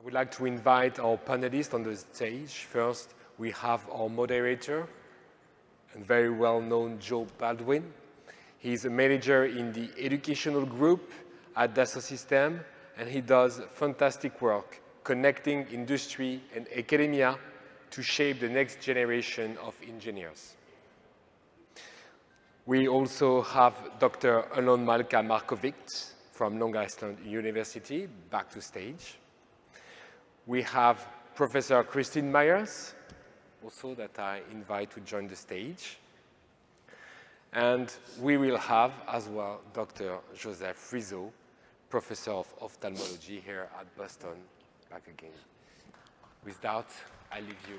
I would like to invite our panelists on the stage. First, we have our moderator, and very well-known Joe Baldwin. He's a manager in the educational group at Dassault Systèmes, and he does fantastic work connecting industry and academia to shape the next generation of engineers. We also have Dr. Alon Malka-Markovic from Long Island University, back to stage. We have Professor Kristin Meyers, also that I invite to join the stage. And we will have as well Dr. Joseph Rizzo, Professor of Ophthalmology here at Boston, back again. With that, I leave you.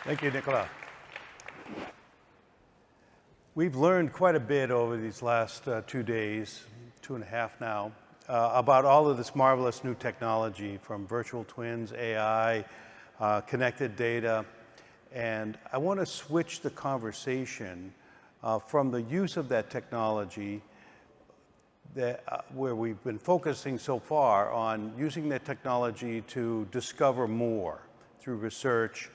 Thank you, Nicolas. We've learned quite a bit over these last 2 days, 2.5 now, about all of this marvelous new technology from virtual twins, AI, connected data. And I want to switch the conversation from the use of that technology where we've been focusing so far on using that technology to discover more through research,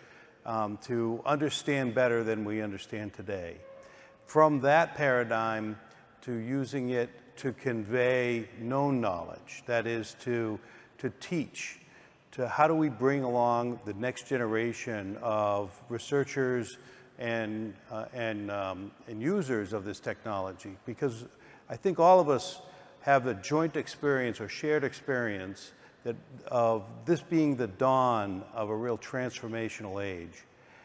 to understand better than we understand today. From that paradigm to using it to convey known knowledge, that is to teach, to how do we bring along the next generation of researchers and users of this technology, because I think all of us have a joint experience or shared experience of this being the dawn of a real transformational age.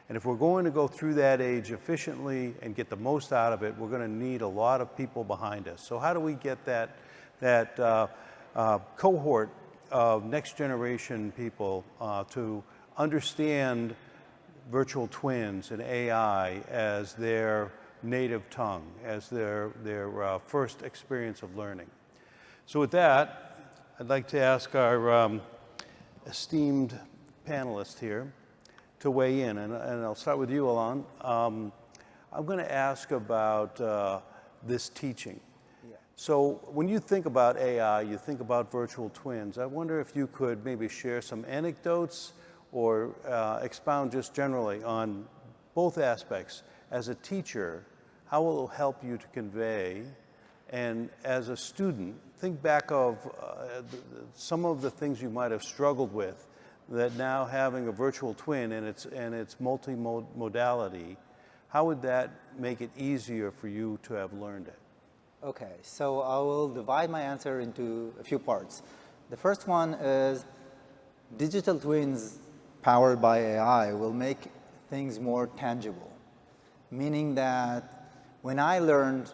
And if we're going to go through that age efficiently and get the most out of it, we're going to need a lot of people behind us. So how do we get that cohort of next generation people to understand virtual twins and AI as their native tongue, as their first experience of learning? So with that, I'd like to ask our esteemed panelist here to weigh in, and I'll start with you, Alon. I'm going to ask about this teaching. Yeah. So when you think about AI, you think about virtual twins. I wonder if you could maybe share some anecdotes or expound just generally on both aspects. As a teacher, how will it help you to convey? And as a student, think back of some of the things you might have struggled with, that now having a virtual twin and its multimodality, how would that make it easier for you to have learned it? Okay, so I will divide my answer into a few parts. The first one is digital twins powered by AI will make things more tangible, meaning that when I learned,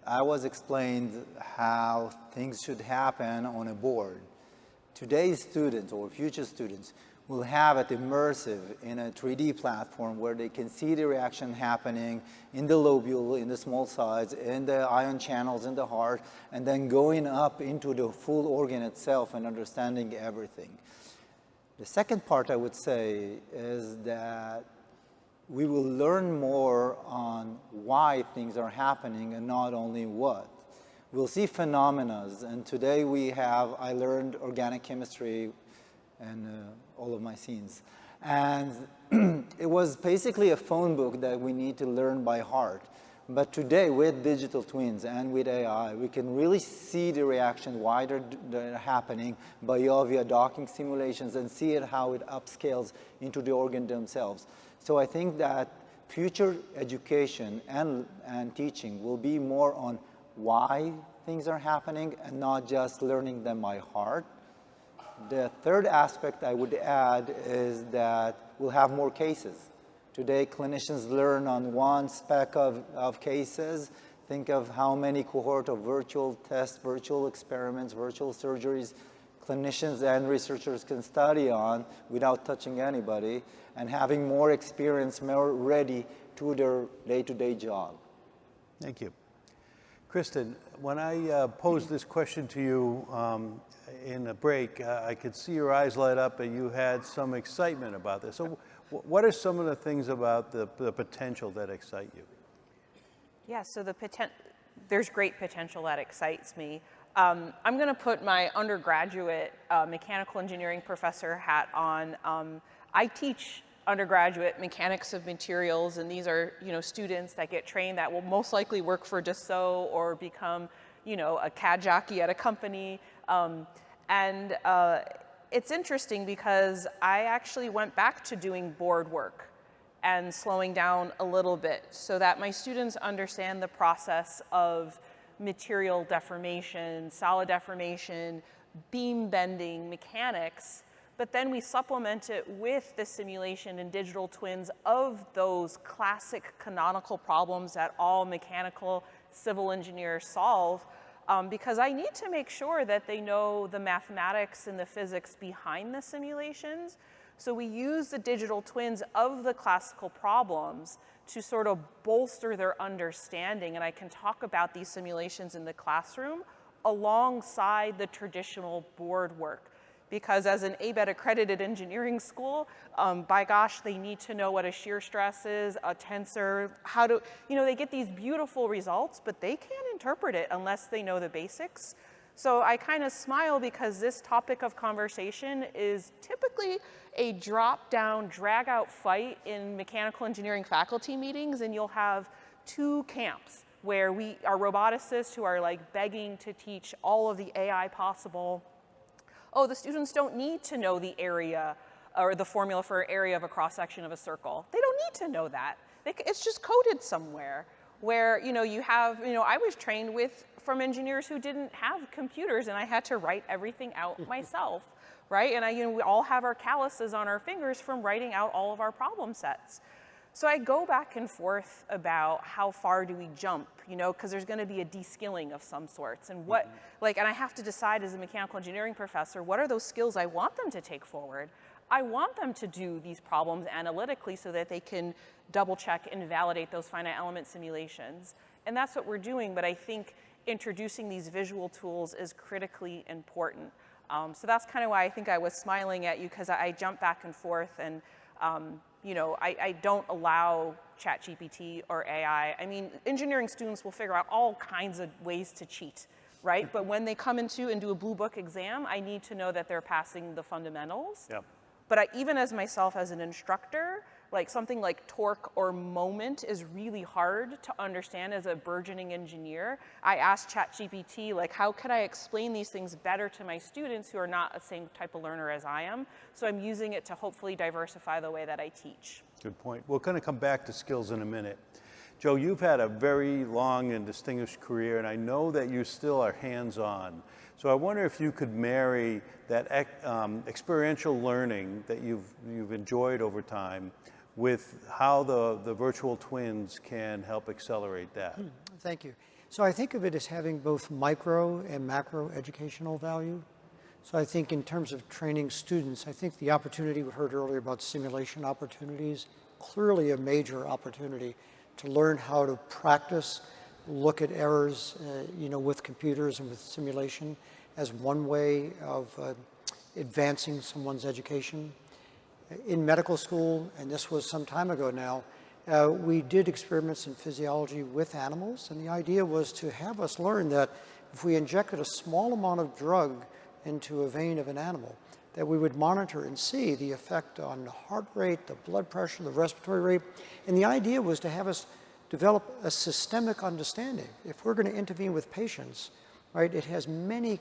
I was explained how things should happen on a board. Today's students or future students will have it immersive in a 3D platform where they can see the reaction happening in the lobule, in the small sides, in the ion channels in the heart, and then going up into the full organ itself and understanding everything. The second part I would say is that we will learn more on why things are happening and not only what. We'll see phenomena, and today I learned organic chemistry and all of my scenes. And it was basically a phone book that we need to learn by heart. But today, with digital twins and with AI, we can really see the reaction, why they're happening, via docking simulations, and see how it upscales into the organ themselves. So I think that future education and teaching will be more on why things are happening and not just learning them by heart. The third aspect I would add is that we'll have more cases. Today, clinicians learn on one speck of cases. Think of how many cohort of virtual tests, virtual experiments, virtual surgeries clinicians and researchers can study on without touching anybody and having more experience, more ready to their day-to-day job. Thank you. Kristin, when I posed this question to you in a break, I could see your eyes light up and you had some excitement about this. So what are some of the things about the potential that excite you? Yeah, so there's great potential that excites me. I'm going to put my undergraduate mechanical engineering professor hat on. I teach undergraduate mechanics of materials, and these are, students that get trained that will most likely work for Dassault or become, a CAD jockey at a company. It's interesting because I actually went back to doing board work and slowing down a little bit so that my students understand the process of material deformation, solid deformation, beam bending, mechanics, but then we supplement it with the simulation and digital twins of those classic canonical problems that all mechanical civil engineers solve, because I need to make sure that they know the mathematics and the physics behind the simulations. So we use the digital twins of the classical problems to sort of bolster their understanding, and I can talk about these simulations in the classroom alongside the traditional board work. Because as an ABET accredited engineering school, by gosh, they need to know what a shear stress is, a tensor, how to, they get these beautiful results, but they can't interpret it unless they know the basics. So I kind of smile because this topic of conversation is typically a drop-down, drag-out fight in mechanical engineering faculty meetings, and you'll have two camps where we are roboticists who are like begging to teach all of the AI possible. Oh, the students don't need to know the area or the formula for area of a cross-section of a circle. They don't need to know that. It's just coded somewhere where, you have, I was trained from engineers who didn't have computers, and I had to write everything out myself, right? And we all have our calluses on our fingers from writing out all of our problem sets. So I go back and forth about how far do we jump, because there's going to be a de-skilling of some sorts. And and I have to decide as a mechanical engineering professor, what are those skills I want them to take forward? I want them to do these problems analytically so that they can double check and validate those finite element simulations. And that's what we're doing, but I think introducing these visual tools is critically important. So that's kind of why I think I was smiling at you, because I jump back and forth, and I don't allow ChatGPT or AI. I mean, engineering students will figure out all kinds of ways to cheat, right? But when they come into and do a blue book exam, I need to know that they're passing the fundamentals. Yep. But even as myself as an instructor, like something like torque or moment is really hard to understand as a burgeoning engineer. I asked ChatGPT, how could I explain these things better to my students who are not the same type of learner as I am? So I'm using it to hopefully diversify the way that I teach. Good point. We're going to come back to skills in a minute. Joe, you've had a very long and distinguished career, and I know that you still are hands-on. So I wonder if you could marry that experiential learning that you've enjoyed over time with how the virtual twins can help accelerate that. Thank you. So I think of it as having both micro and macro educational value. So I think in terms of training students, I think the opportunity we heard earlier about simulation opportunities, clearly a major opportunity to learn how to practice, look at errors, with computers and with simulation as one way of advancing someone's education. In medical school, and this was some time ago now, we did experiments in physiology with animals, and the idea was to have us learn that if we injected a small amount of drug into a vein of an animal, that we would monitor and see the effect on the heart rate, the blood pressure, the respiratory rate. And the idea was to have us develop a systemic understanding. If we're going to intervene with patients, right, it has many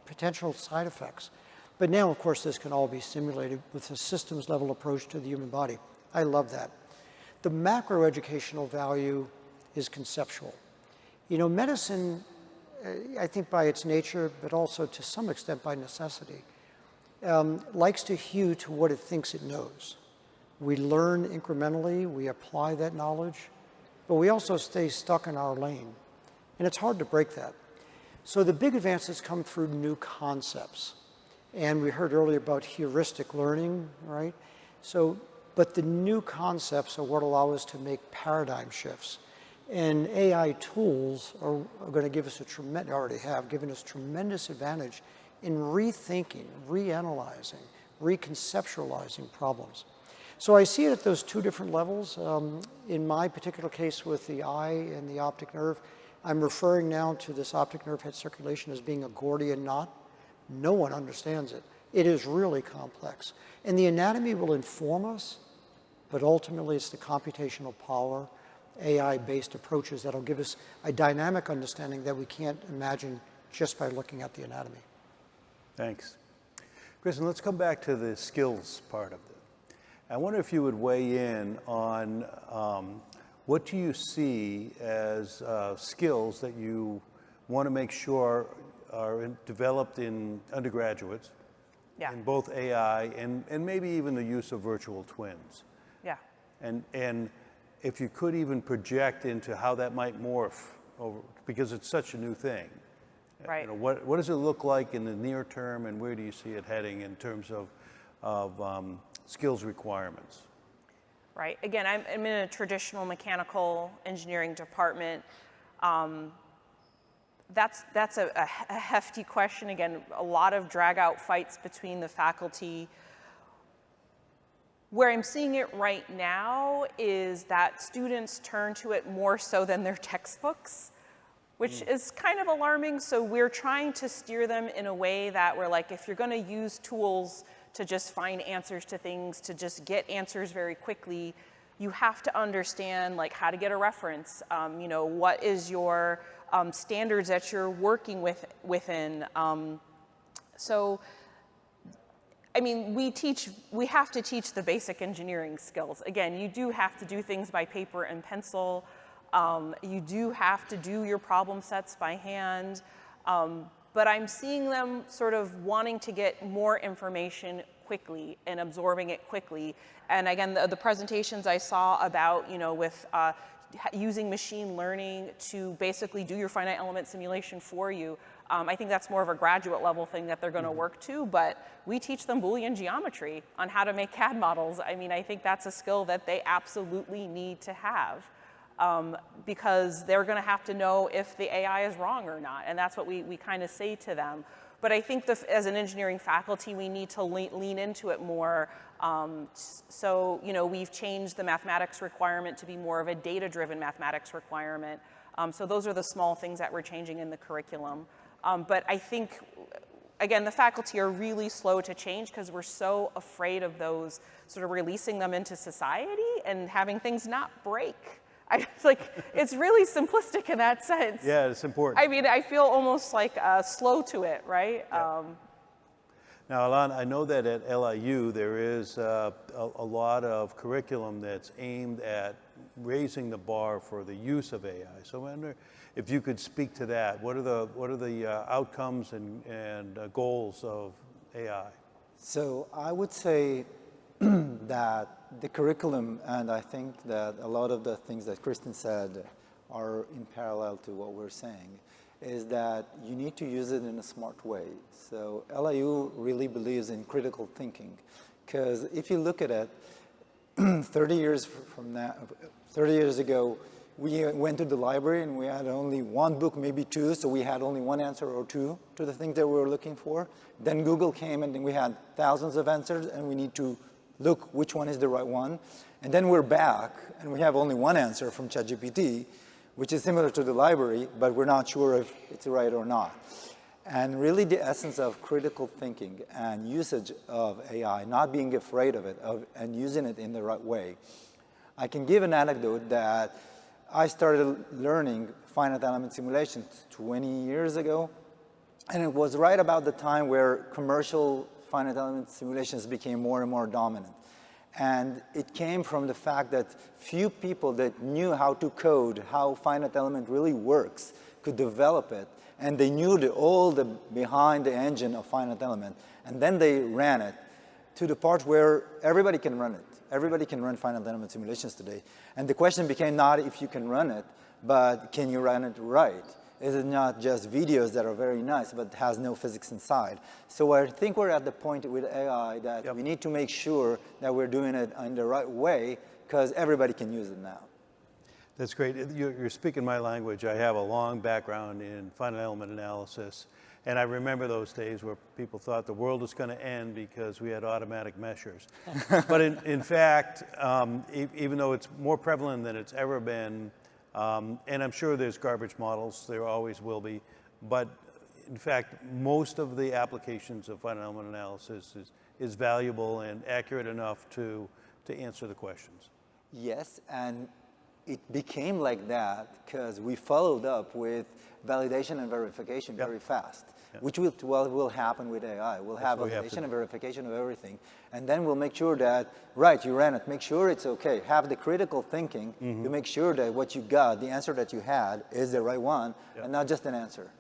potential side effects. But now, of course, this can all be simulated with a systems level approach to the human body. I love that. The macro educational value is conceptual. Medicine, I think by its nature, but also to some extent by necessity, likes to hew to what it thinks it knows. We learn incrementally, we apply that knowledge, but we also stay stuck in our lane. And it's hard to break that. So the big advances come through new concepts. And we heard earlier about heuristic learning, right? But the new concepts are what allow us to make paradigm shifts. And AI tools are going to give us already have given us tremendous advantage in rethinking, reanalyzing, reconceptualizing problems. So I see it at those two different levels. In my particular case with the eye and the optic nerve, I'm referring now to this optic nerve head circulation as being a Gordian knot. No one understands it. It is really complex. And the anatomy will inform us, but ultimately it's the computational power, AI-based approaches that'll give us a dynamic understanding that we can't imagine just by looking at the anatomy. Thanks. Kristin, let's come back to the skills part of it. I wonder if you would weigh in on what do you see as skills that you want to make sure are developed in undergraduates, in both AI and maybe even the use of virtual twins. Yeah. And if you could even project into how that might morph over, because it's such a new thing. Right. You know, what does it look like in the near term, and where do you see it heading in terms of skills requirements? Right. Again, I'm in a traditional mechanical engineering department. That's a hefty question. Again, a lot of drag-out fights between the faculty. Where I'm seeing it right now is that students turn to it more so than their textbooks, which is kind of alarming. So we're trying to steer them in a way that we're like, if you're going to use tools to just find answers to things, to just get answers very quickly, you have to understand like how to get a reference. You know, what is your standards that you're working within. So, I mean, we have to teach the basic engineering skills. Again, you do have to do things by paper and pencil. You do have to do your problem sets by hand. But I'm seeing them sort of wanting to get more information quickly and absorbing it quickly. And again, the presentations I saw about, you know, with using machine learning to basically do your finite element simulation for you, I think that's more of a graduate level thing that they're going to work to, but we teach them Boolean geometry on how to make CAD models. I mean, I think that's a skill that they absolutely need to have. Because they're going to have to know if the AI is wrong or not, and that's what we kind of say to them. But I think as an engineering faculty, we need to lean into it more. So, you know, we've changed the mathematics requirement to be more of a data-driven mathematics requirement. So those are the small things that we're changing in the curriculum. But I think, again, the faculty are really slow to change because we're so afraid of those sort of releasing them into society and having things not break. It's really simplistic in that sense. Yeah, it's important. I mean, I feel almost like slow to it, right? Yeah. Now, Alon, I know that at LIU there is a lot of curriculum that's aimed at raising the bar for the use of AI. So I wonder if you could speak to that. What are the outcomes and goals of AI? So I would say that the curriculum, and I think that a lot of the things that Kristin said are in parallel to what we're saying, is that you need to use it in a smart way. So LIU really believes in critical thinking, because if you look at it, 30 years ago, we went to the library and we had only one book, maybe two, so we had only one answer or two to the things that we were looking for. Then Google came and we had thousands of answers, and we need to look which one is the right one. And then we're back, and we have only one answer from ChatGPT, which is similar to the library, but we're not sure if it's right or not. And really the essence of critical thinking and usage of AI, not being afraid of it, and using it in the right way. I can give an anecdote that I started learning finite element simulations 20 years ago, and it was right about the time where commercial finite element simulations became more and more dominant. And it came from the fact that few people that knew how to code how finite element really works could develop it, and they knew all the behind the engine of finite element, and then they ran it to the part where everybody can run it. Everybody can run finite element simulations today. And the question became not if you can run it, but can you run it right? Is it not just videos that are very nice, but has no physics inside? So I think we're at the point with AI that we need to make sure that we're doing it in the right way, because everybody can use it now. That's great. You're speaking my language. I have a long background in finite element analysis, and I remember those days where people thought the world was going to end because we had automatic meshers. But in fact, even though it's more prevalent than it's ever been, And I'm sure there's garbage models, there always will be, but in fact, most of the applications of finite element analysis is valuable and accurate enough to answer the questions. Yes, and it became like that because we followed up with validation and verification very fast, which will happen with AI. We'll have validation and verification of everything. And then we'll make sure that, right, you ran it, make sure it's okay. Have the critical thinking to make sure that what you got, the answer that you had, is the right one and not just an answer.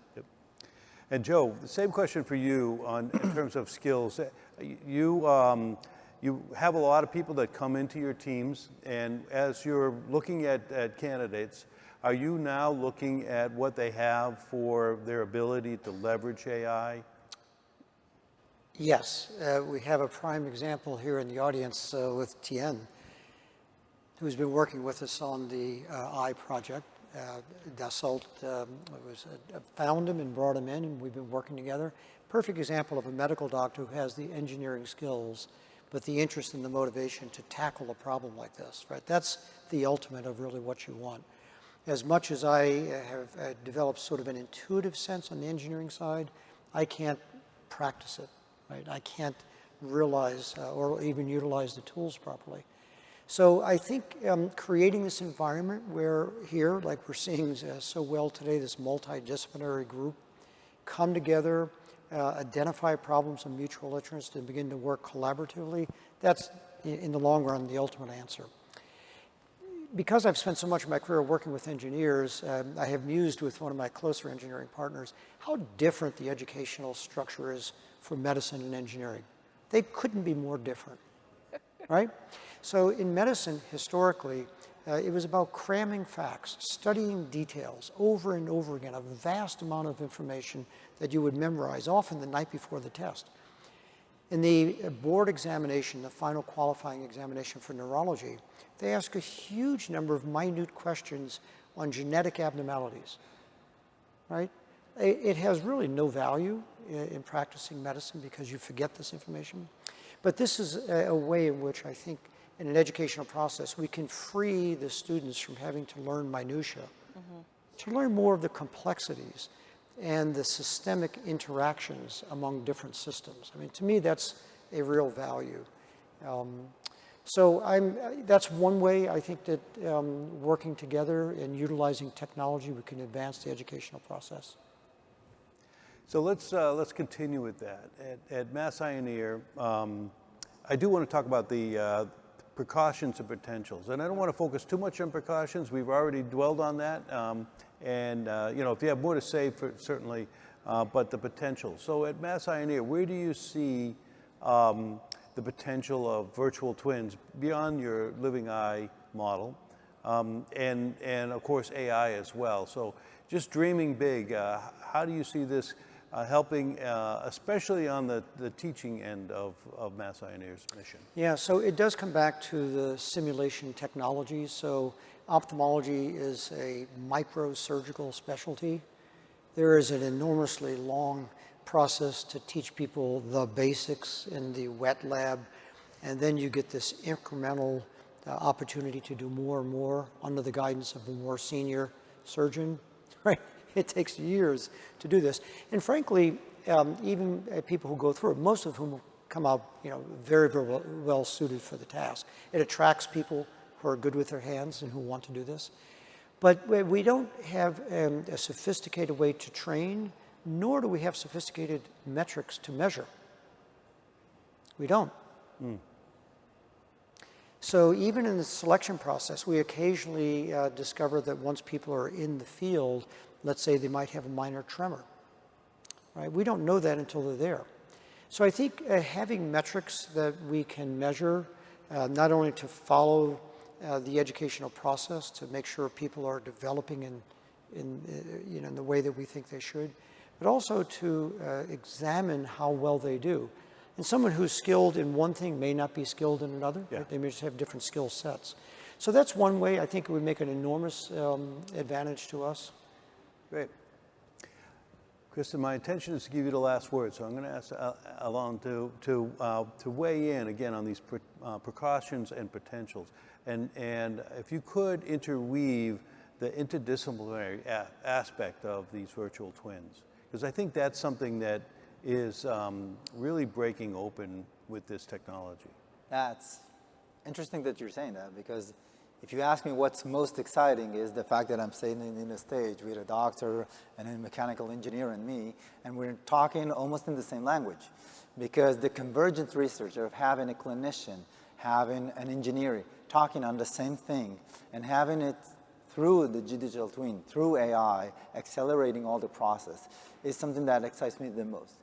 And Joe, the same question for you in terms of skills. You have a lot of people that come into your teams, and as you're looking at candidates, are you now looking at what they have for their ability to leverage AI? Yes, we have a prime example here in the audience with Tien, who's been working with us on the I project. Dassault found him and brought him in, and we've been working together. Perfect example of a medical doctor who has the engineering skills, but the interest and the motivation to tackle a problem like this, right? That's the ultimate of really what you want. As much as I have developed sort of an intuitive sense on the engineering side, I can't practice it, right? I can't realize or even utilize the tools properly. So I think creating this environment where here, like we're seeing so well today, this multidisciplinary group come together, identify problems of mutual interest, and begin to work collaboratively, that's, in the long run, the ultimate answer. Because I've spent so much of my career working with engineers, I have mused with one of my closer engineering partners how different the educational structure is for medicine and engineering. They couldn't be more different, right? So in medicine, historically, it was about cramming facts, studying details over and over again, a vast amount of information that you would memorize, often the night before the test. In the board examination, the final qualifying examination for neurology, they ask a huge number of minute questions on genetic abnormalities, right? It has really no value in practicing medicine because you forget this information. But this is a way in which I think in an educational process, we can free the students from having to learn minutia, to learn more of the complexities and the systemic interactions among different systems. I mean, to me, that's a real value. That's one way I think that working together and utilizing technology, we can advance the educational process. So let's continue with that. At Mass Ioneer, I do want to talk about the precautions and potentials. And I don't want to focus too much on precautions. We've already dwelled on that. If you have more to say, certainly, but the potential. So at Mass Ioneer, where do you see the potential of virtual twins beyond your living eye model, and of course AI as well? So just dreaming big, how do you see this helping, especially on the teaching end of Mass Ioneer's mission? Yeah, so it does come back to the simulation technology. So ophthalmology is a microsurgical specialty. There is an enormously long process to teach people the basics in the wet lab, and then you get this incremental opportunity to do more and more under the guidance of a more senior surgeon, right? It takes years to do this. And frankly, even people who go through it, most of whom come out very, very well suited for the task. It attracts people who are good with their hands and who want to do this. But we don't have a sophisticated way to train, nor do we have sophisticated metrics to measure. We don't. So even in the selection process, we occasionally discover that once people are in the field, let's say they might have a minor tremor, right? We don't know that until they're there. So I think having metrics that we can measure, not only to follow the educational process to make sure people are developing in the way that we think they should, but also to examine how well they do. And someone who's skilled in one thing may not be skilled in another. Yeah. Right? They may just have different skill sets. So that's one way I think it would make an enormous advantage to us. Great. Kristin, my intention is to give you the last word, so I'm going to ask Alon to weigh in again on these precautions and potentials. And if you could interweave the interdisciplinary aspect of these virtual twins? Because I think that's something that is really breaking open with this technology. That's interesting that you're saying that, because if you ask me what's most exciting is the fact that I'm sitting in a stage with a doctor and a mechanical engineer and me, and we're talking almost in the same language. Because the convergent research of having a clinician, having an engineer, talking on the same thing, and having it through the digital twin, through AI, accelerating all the process, is something that excites me the most.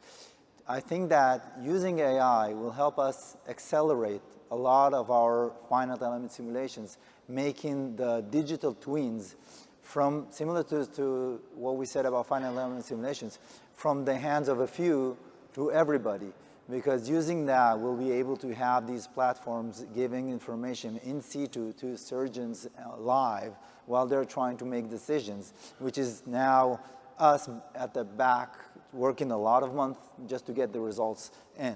I think that using AI will help us accelerate a lot of our finite element simulations, making the digital twins from, similar to what we said about finite element simulations, from the hands of a few to everybody. Because using that, we'll be able to have these platforms giving information in situ to surgeons live while they're trying to make decisions, which is now us at the back working a lot of months just to get the results in.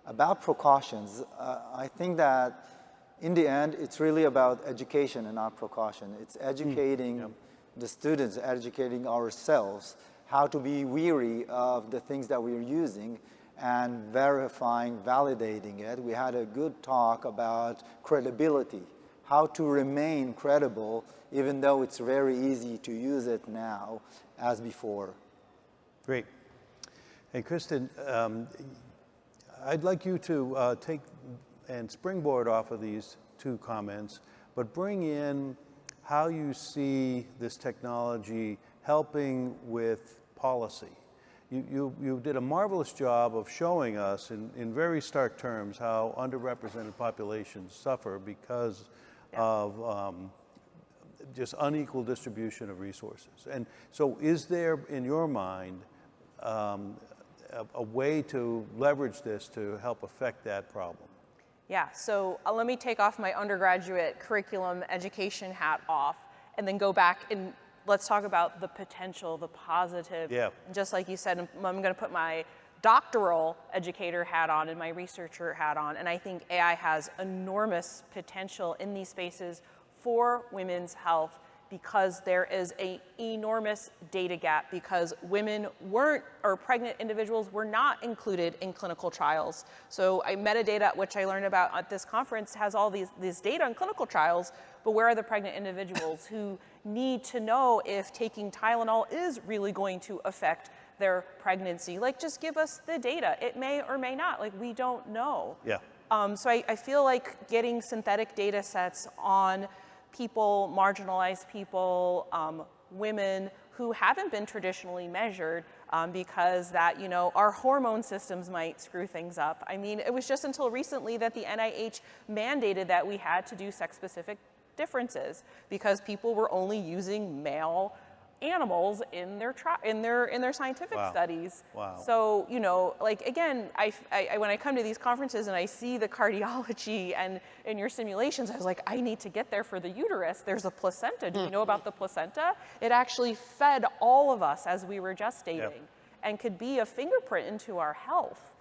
About precautions, I think that in the end, it's really about education and not precaution. It's educating the students, educating ourselves, how to be wary of the things that we're using and verifying, validating it. We had a good talk about credibility, how to remain credible even though it's very easy to use it now as before. Great. And Kristin, I'd like you to take and springboard off of these two comments, but bring in how you see this technology helping with policy. You did a marvelous job of showing us in very stark terms how underrepresented populations suffer because of just unequal distribution of resources. And so is there, in your mind, a way to leverage this to help affect that problem? Yeah, so let me take off my undergraduate curriculum education hat off and then go back and let's talk about the potential, the positive. Yeah. And just like you said, I'm going to put my doctoral educator hat on and my researcher hat on, and I think AI has enormous potential in these spaces for women's health because there is an enormous data gap because women weren't, or pregnant individuals were not included in clinical trials. So metadata, which I learned about at this conference, has all these data on clinical trials, but where are the pregnant individuals who need to know if taking Tylenol is really going to affect their pregnancy? Like, just give us the data. It may or may not, like, we don't know. Yeah. So I feel like getting synthetic data sets on people, marginalized people, women who haven't been traditionally measured because that, you know, our hormone systems might screw things up. I mean, it was just until recently that the NIH mandated that we had to do sex-specific differences because people were only using male animals in their scientific studies. Wow. So, you know, like, again, I when I come to these conferences and I see the cardiology and in your simulations, I was like, I need to get there for the uterus. There's a placenta. Do you know about the placenta? It actually fed all of us as we were gestating and could be a fingerprint into our health.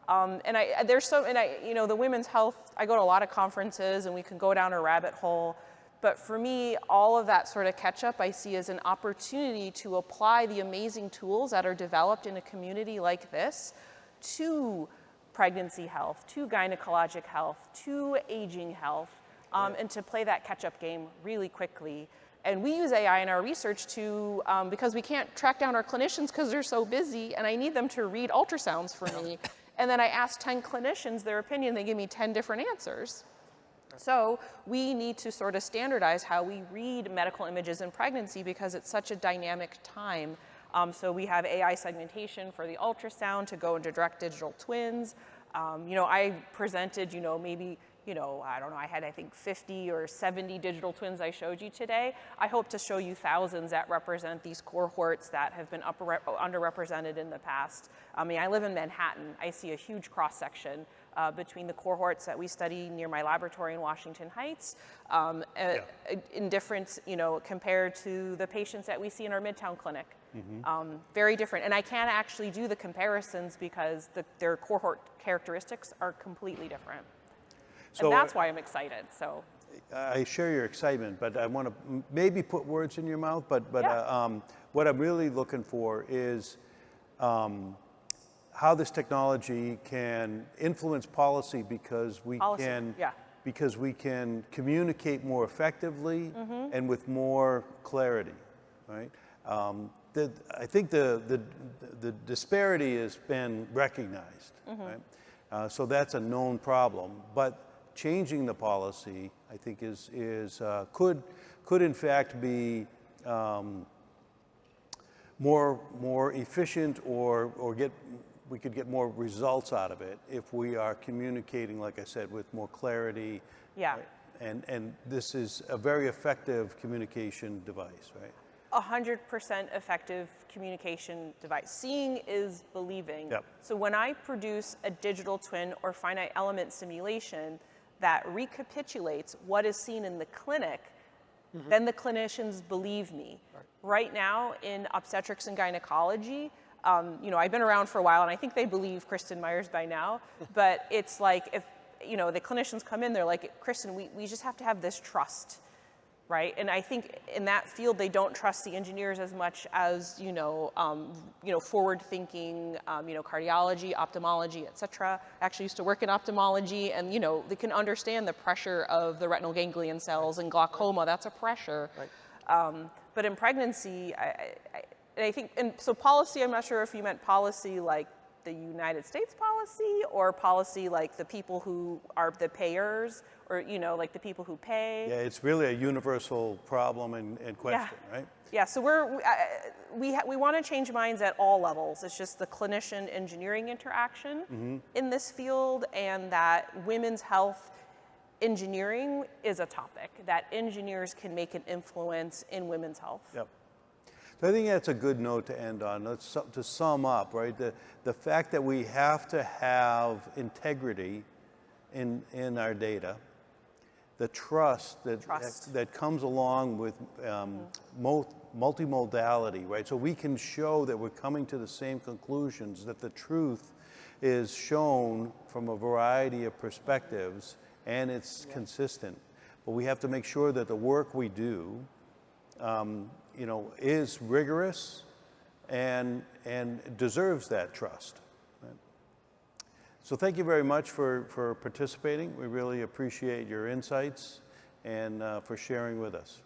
You know, the women's health, I go to a lot of conferences and we can go down a rabbit hole. But for me, all of that sort of catch up I see as an opportunity to apply the amazing tools that are developed in a community like this to pregnancy health, to gynecologic health, to aging health, and to play that catch-up game really quickly. And we use AI in our research to, because we can't track down our clinicians because they're so busy, and I need them to read ultrasounds for me. And then I ask 10 clinicians their opinion, they give me 10 different answers. So we need to sort of standardize how we read medical images in pregnancy because it's such a dynamic time. So we have AI segmentation for the ultrasound to go into direct digital twins. You know, I presented, you know, maybe, you know, I don't know, I had, I think, 50 or 70 digital twins I showed you today. I hope to show you thousands that represent these cohorts that have been underrepresented in the past. I mean, I live in Manhattan. I see a huge cross-section between the cohorts that we study near my laboratory in Washington Heights, in difference, you know, compared to the patients that we see in our Midtown clinic. Very different. And I can't actually do the comparisons because their cohort characteristics are completely different. So, and that's why I'm excited. So I share your excitement, but I want to maybe put words in your mouth. But Yeah. what I'm really looking for is how this technology can influence policy because we can communicate more effectively and with more clarity, right? I think the disparity has been recognized, right? So that's a known problem, but changing the policy, I think, could in fact be more efficient, or we could get more results out of it if we are communicating, like I said, with more clarity. Yeah. Right? And this is a very effective communication device, right? 100% effective communication device. Seeing is believing. Yep. So when I produce a digital twin or finite element simulation that recapitulates what is seen in the clinic, then the clinicians believe me. Right now in obstetrics and gynecology, I've been around for a while and I think they believe Kristin Meyers by now, but it's like if, the clinicians come in, they're like, Kristin, we just have to have this trust. Right, and I think in that field they don't trust the engineers as much as forward-thinking, cardiology, ophthalmology, etc. I actually used to work in ophthalmology, and they can understand the pressure of the retinal ganglion cells and glaucoma. That's a pressure. Right. But in pregnancy, I think, and so policy. I'm not sure if you meant policy like the United States policy, or policy like the people who are the payers, or like the people who pay. Yeah, it's really a universal problem and question, right? Yeah, so we want to change minds at all levels. It's just the clinician engineering interaction in this field, and that women's health engineering is a topic that engineers can make an influence in women's health. Yep. So I think that's a good note to end on. To sum up, right? The fact that we have to have integrity in our data, the trust that comes along with multimodality, right? So we can show that we're coming to the same conclusions, that the truth is shown from a variety of perspectives, and it's consistent. But we have to make sure that the work we do is rigorous and deserves that trust. Right? So thank you very much for participating. We really appreciate your insights and for sharing with us.